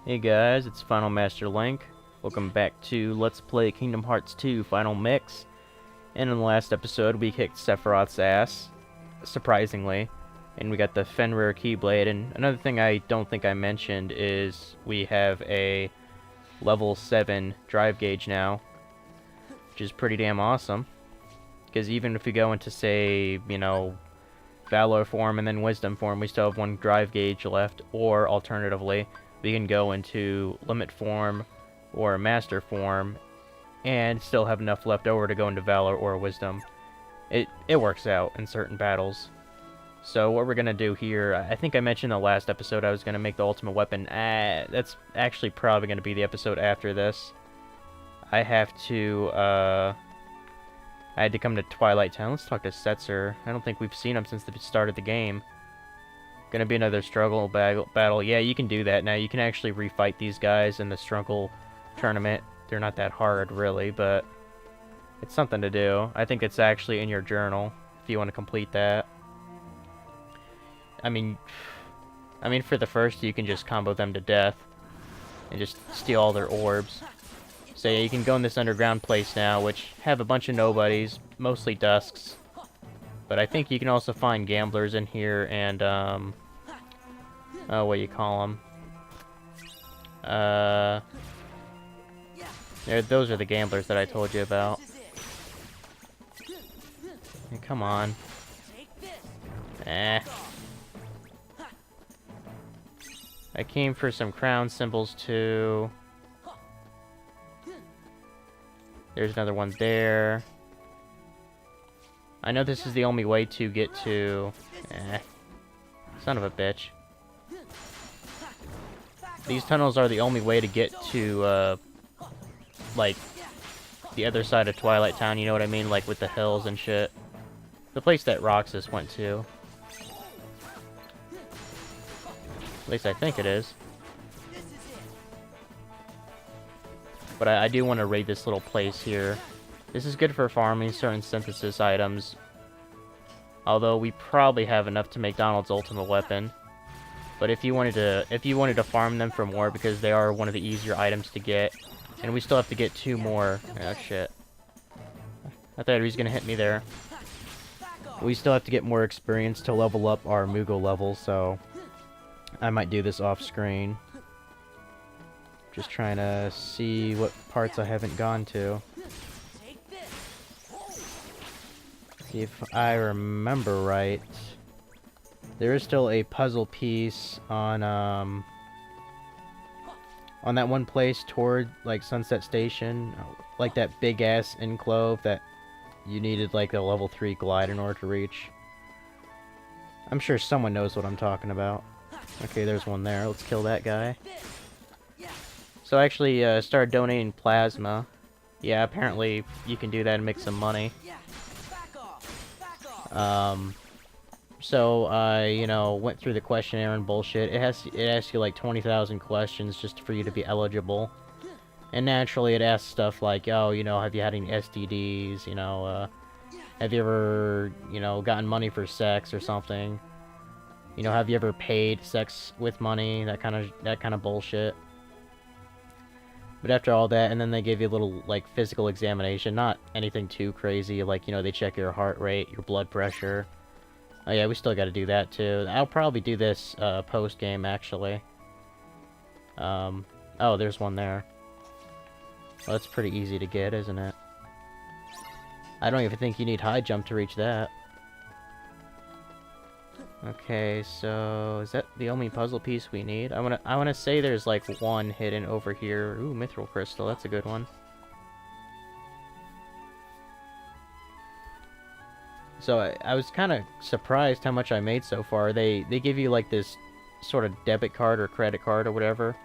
Hey guys, it's finalmasterlink. Welcome back to Let's Play Kingdom Hearts 2 Final Mix. And in the last episode, we kicked Sephiroth's ass, surprisingly. And we got the Fenrir Keyblade. And another thing I don't think I mentioned is we have a level 7 drive gauge now, which is pretty damn awesome. Because even if we go into, say, Valor form and then Wisdom form, we still have one drive gauge left. Or, alternatively, we can go into Limit form or Master form and still have enough left over to go into Valor or Wisdom. It works out in certain battles. So what we're going to do here, I think I mentioned in the last episode I was going to make the ultimate weapon. That's actually probably going to be the episode after this. I had to come to Twilight Town. Let's talk to Setzer. I don't think we've seen him since the start of the game. Gonna be another struggle battle. Yeah, you can do that now. You can actually refight these guys in the struggle tournament. They're not that hard, really, but it's something to do. I think it's actually in your journal if you want to complete that. I mean, for the first, you can just combo them to death and just steal all their orbs. So yeah, you can go in this underground place now, which have a bunch of nobodies, mostly dusks. But I think you can also find gamblers in here and, what do you call them? Those are the gamblers that I told you about. Hey, come on. I came for some crown symbols too. There's another one there. I know this is the only way to get to... Son of a bitch. These tunnels are the only way to get to, like, the other side of Twilight Town, you know what I mean? Like, with the hills and shit. The place that Roxas went to. At least I think it is. But I do want to raid this little place here. This is good for farming certain synthesis items. Although we probably have enough to make Donald's ultimate weapon. But if you wanted to farm them for more, because they are one of the easier items to get, and we still have to get 2 more. Oh shit! I thought he was gonna hit me there. We still have to get more experience to level up our moggle level, so I might do this off screen. Just trying to see what parts I haven't gone to. If I remember right, there is still a puzzle piece on that one place toward, like, Sunset Station, like that big ass enclave that you needed like a level 3 glide in order to reach. I'm sure someone knows what I'm talking about. Okay, there's one there. Let's kill that guy. So I actually started donating plasma. Yeah, apparently you can do that and make some money. So I, went through the questionnaire and bullshit. It asks you like 20,000 questions just for you to be eligible. And naturally it asks stuff like, oh, have you had any STDs, have you ever, gotten money for sex or something? Have you ever paid sex with money? That kind of bullshit. But after all that, and then they give you a little, like, physical examination. Not anything too crazy, like, they check your heart rate, your blood pressure. Oh yeah, we still gotta do that, too. I'll probably do this, post-game, actually. Oh, there's one there. Well, that's pretty easy to get, isn't it? I don't even think you need high jump to reach that. Okay, so is that the only puzzle piece we need? I wanna say there's like one hidden over here. Ooh, mithril crystal, that's a good one. So I was kind of surprised how much I made so far. They give you like this sort of debit card or credit card or whatever.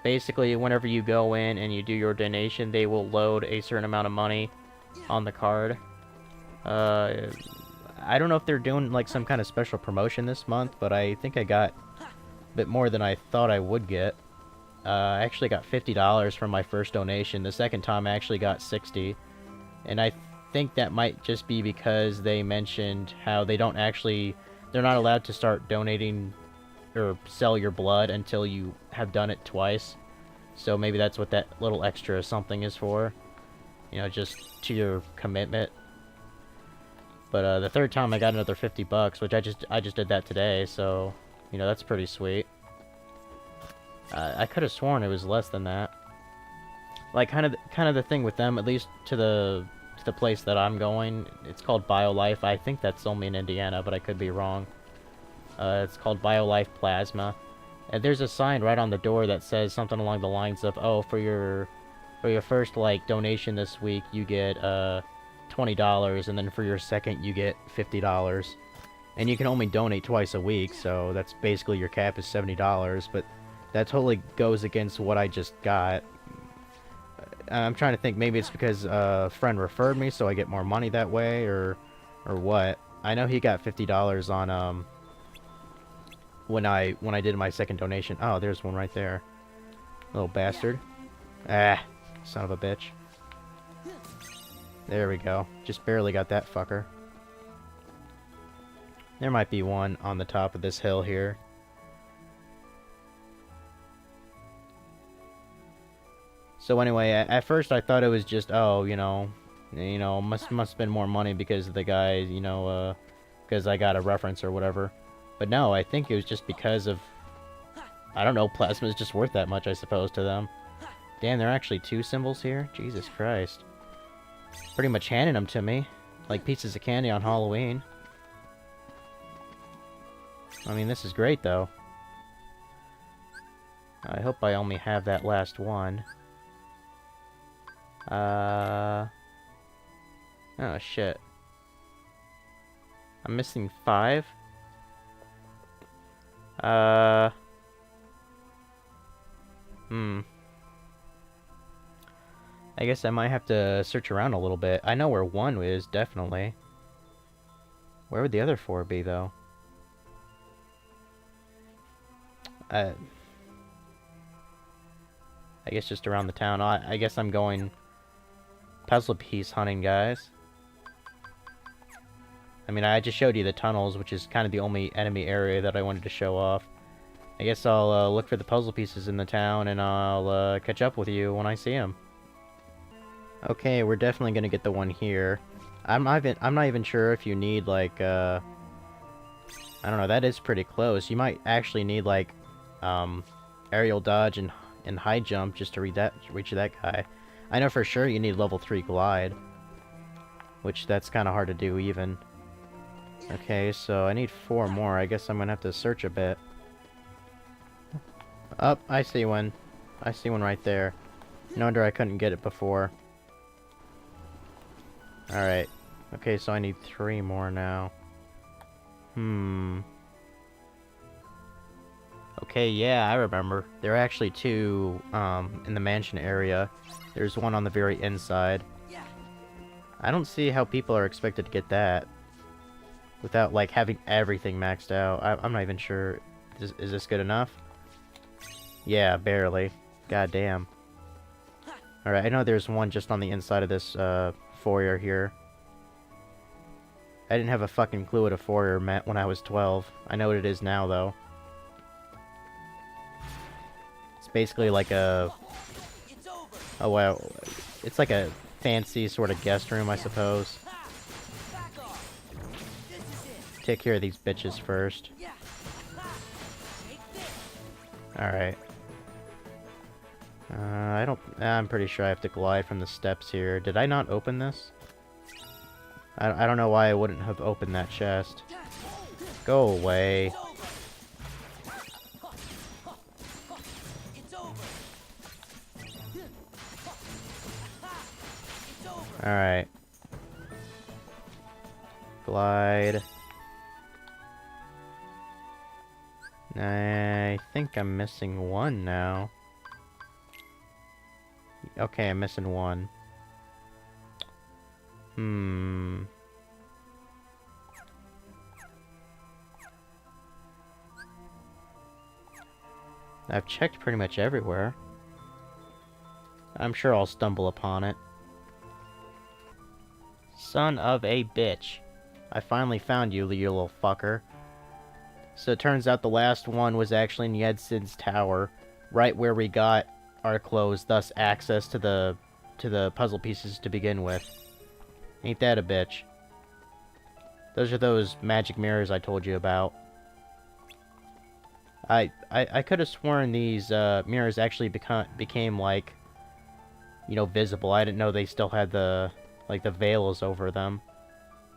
Basically, whenever you go in and you do your donation, they will load a certain amount of money on the card. I don't know if they're doing like some kind of special promotion this month, but I think I got a bit more than I thought I would get. I actually got $50 from my first donation. The second time I actually got 60, and I think that might just be because they mentioned how they're not allowed to start donating or sell your blood until you have done it twice. So maybe that's what that little extra something is for. You know, just to your commitment. But the third time I got another 50 bucks, which I just did that today, so you know, that's pretty sweet. I could have sworn it was less than that. Like kind of the thing with them, at least to the place that I'm going. It's called BioLife. I think that's only in Indiana, but I could be wrong. It's called BioLife Plasma, and there's a sign right on the door that says something along the lines of, "Oh, for your first like donation this week, you get $20, and then for your second, you get $50." And you can only donate twice a week, so that's basically your cap is $70. But that totally goes against what I just got. I'm trying to think, maybe it's because a friend referred me, so I get more money that way, or what. I know he got $50 on when I did my second donation. Oh, there's one right there. Little bastard. Ah, son of a bitch. There we go. Just barely got that fucker. There might be one on the top of this hill here. So anyway, at first I thought it was just, oh, you know, must spend more money because of the guy, you know, because I got a reference or whatever. But no, I think it was just because of, I don't know, plasma is just worth that much, I suppose, to them. Damn, there are actually 2 symbols here? Jesus Christ. Pretty much handing them to me, like pieces of candy on Halloween. I mean, this is great, though. I hope I only have that last one. Oh, shit. I'm missing 5? I guess I might have to search around a little bit. I know where 1 is, definitely. Where would the other 4 be, though? I guess just around the town. I guess I'm going puzzle piece hunting, guys. I mean, I just showed you the tunnels, which is kind of the only enemy area that I wanted to show off. I guess I'll look for the puzzle pieces in the town, and I'll catch up with you when I see them. Okay, we're definitely gonna get the one here. I'm not even sure if you need, like, I don't know, that is pretty close. You might actually need, like, aerial dodge and high jump just to reach that guy. I know for sure you need level 3 glide, which that's kind of hard to do even. Okay, so I need 4 more. I guess I'm gonna have to search a bit. Oh, I see one. I see one right there. No wonder I couldn't get it before. Alright. Okay, so I need 3 more now. Okay, yeah, I remember. There are actually 2 in the mansion area. There's one on the very inside. I don't see how people are expected to get that without, like, having everything maxed out. I'm not even sure. Is this good enough? Yeah, barely. God damn. Alright, I know there's one just on the inside of this foyer here. I didn't have a fucking clue what a foyer meant when I was 12. I know what it is now, though. It's basically like a... Oh, wow. It's like a fancy sort of guest room, I suppose. Take care of these bitches first. Alright. I'm pretty sure I have to glide from the steps here. Did I not open this? I don't know why I wouldn't have opened that chest. Go away. Alright. Glide. I think I'm missing 1 now. Okay, I'm missing 1. I've checked pretty much everywhere. I'm sure I'll stumble upon it. Son of a bitch. I finally found you, you little fucker. So it turns out the last one was actually in Yedson's tower, right where we got our clothes, thus access to the puzzle pieces to begin with. Ain't that a bitch? Those are those magic mirrors I told you about. I could have sworn these mirrors actually became like, you know, visible. I didn't know they still had the veils over them.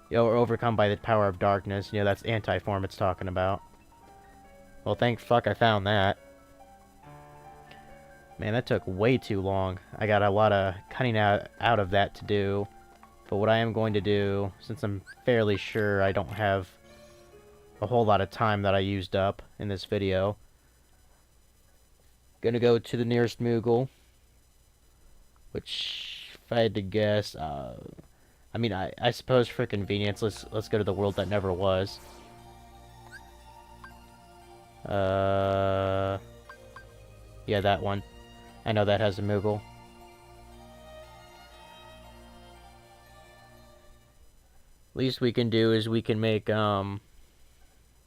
You know, or overcome by the power of darkness. You know, that's anti-form it's talking about. Well, thank fuck I found that. Man, that took way too long. I got a lot of cutting out of that to do. But what I am going to do, since I'm fairly sure I don't have a whole lot of time that I used up in this video, gonna go to the nearest Moogle, which, if I had to guess, I mean, I suppose for convenience, let's go to the world that never was. Yeah, that one. I know that has a Moogle. Least we can do is we can make,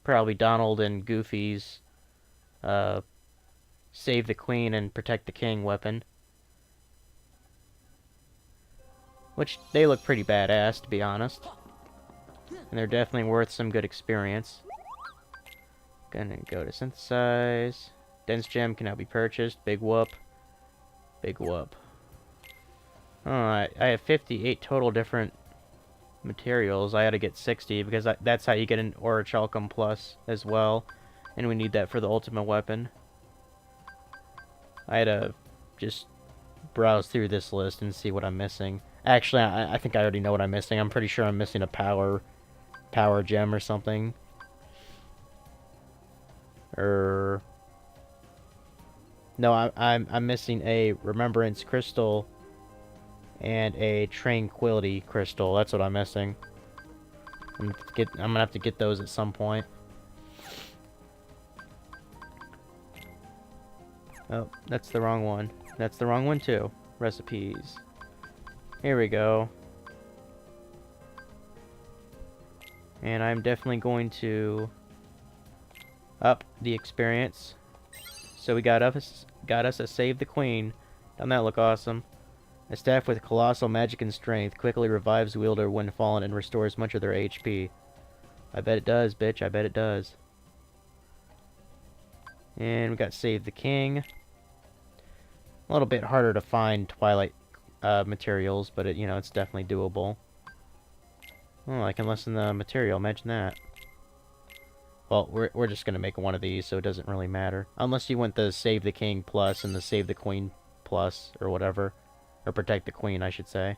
probably Donald and Goofy's, save the queen and protect the king weapon. Which, they look pretty badass, to be honest. And they're definitely worth some good experience. Gonna go to synthesize. Dense gem can now be purchased. Big whoop. Big whoop. Alright, I have 58 total different materials. I had to get 60 because that's how you get an Orichalcum Plus as well. And we need that for the ultimate weapon. I had to just browse through this list and see what I'm missing. Actually, I think I already know what I'm missing. I'm pretty sure I'm missing a power gem or something. No, I'm missing a remembrance crystal and a tranquility crystal. That's what I'm missing. I'm gonna have to get those at some point. Oh, that's the wrong one. That's the wrong one too. Recipes. Here we go. And I'm definitely going to up the experience. So we got us a Save the Queen. Doesn't that look awesome? A staff with colossal magic and strength quickly revives wielder when fallen and restores much of their HP. I bet it does, bitch. I bet it does. And we got Save the King. A little bit harder to find Twilight materials, but you know, it's definitely doable. Oh, I can lessen the material. Imagine that. Well, we're just gonna make one of these, so it doesn't really matter. Unless you want the Save the King Plus and the Save the Queen Plus, or whatever. Or Protect the Queen, I should say.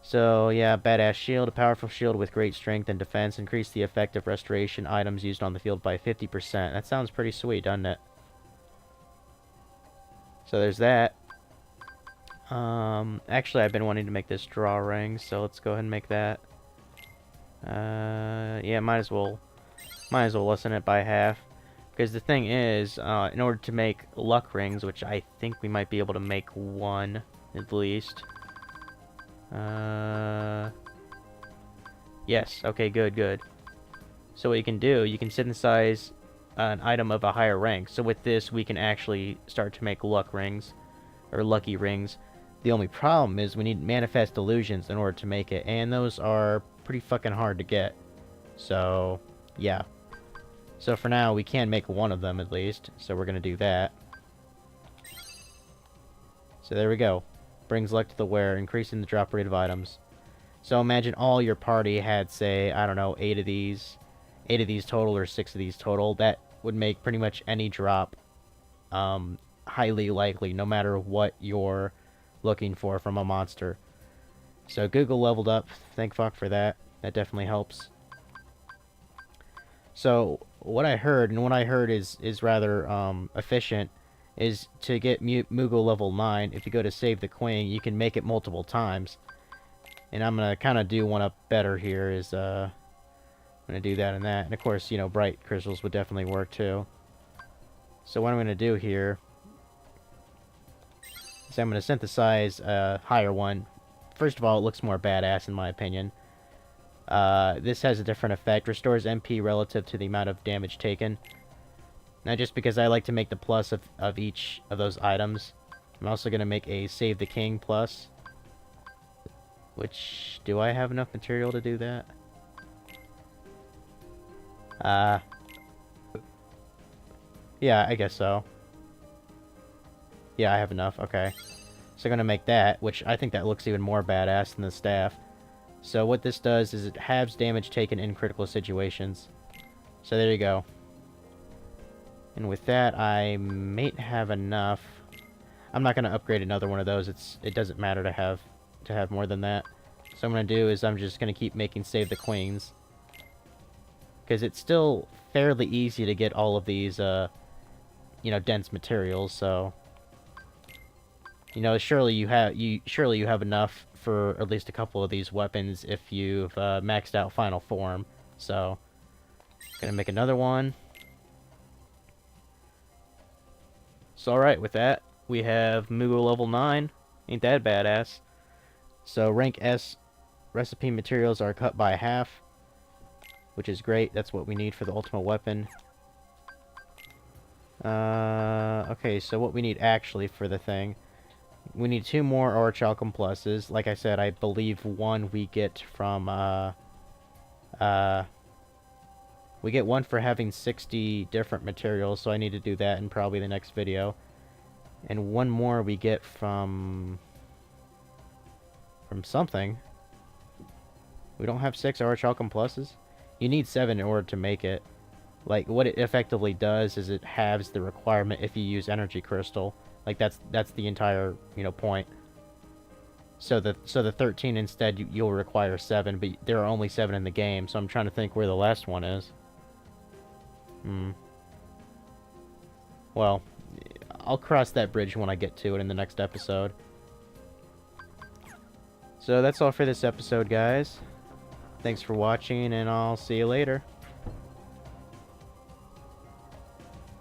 So, yeah, badass shield. A powerful shield with great strength and defense. Increase the effect of restoration items used on the field by 50%. That sounds pretty sweet, doesn't it? So there's that. Actually, I've been wanting to make this draw ring, so let's go ahead and make that. Yeah, might as well lessen it by half. Because the thing is, in order to make luck rings, which I think we might be able to make one, at least. Yes, okay, good. So what you can do, you can synthesize an item of a higher rank. So with this, we can actually start to make luck rings, or lucky rings. The only problem is we need manifest illusions in order to make it, and those are pretty fucking hard to get. So, yeah. So for now, we can make one of them at least, so we're gonna do that. So there we go. Brings luck to the wearer, increasing the drop rate of items. So imagine all your party had, say, I don't know, 8 of these total, or 6 of these total. That would make pretty much any drop highly likely, no matter what you're looking for from a monster. So Google leveled up. Thank fuck for that. That definitely helps. So what I heard, and what I heard is rather efficient, is to get Moogle level 9, if you go to Save the Queen, you can make it multiple times. And I'm going to kind of do one up better here, is I'm going to do that and that. And of course, you know, bright crystals would definitely work too. So what I'm going to do here is I'm going to synthesize a higher one. First of all, it looks more badass in my opinion. This has a different effect. Restores MP relative to the amount of damage taken. Now, just because I like to make the plus of each of those items, I'm also going to make a Save the King plus. Which, do I have enough material to do that? Yeah, I guess so. Yeah, I have enough. Okay. So I'm going to make that, which I think that looks even more badass than the staff. So what this does is it halves damage taken in critical situations. So there you go. And with that, I may have enough. I'm not going to upgrade another one of those. It doesn't matter to have more than that. So what I'm going to do is I'm just going to keep making Save the Queens. Because it's still fairly easy to get all of these, you know, dense materials, so... You know, surely you have enough for at least a couple of these weapons if you've maxed out Final Form. So, gonna make another one. So, alright, with that, we have Moogle level 9. Ain't that badass? So, rank S recipe materials are cut by half, which is great. That's what we need for the ultimate weapon. Okay, so what we need actually for the thing... We need 2 more Orichalcum pluses. Like I said, I believe one we get from, we get one for having 60 different materials, so I need to do that in probably the next video. And one more we get from something. We don't have 6 Orichalcum pluses? You need 7 in order to make it. Like, what it effectively does is it halves the requirement if you use Energy Crystal. Like, that's the entire, you know, point. So the 13 instead, you'll require 7, but there are only 7 in the game, so I'm trying to think where the last one is. Well, I'll cross that bridge when I get to it in the next episode. So that's all for this episode, guys. Thanks for watching, and I'll see you later.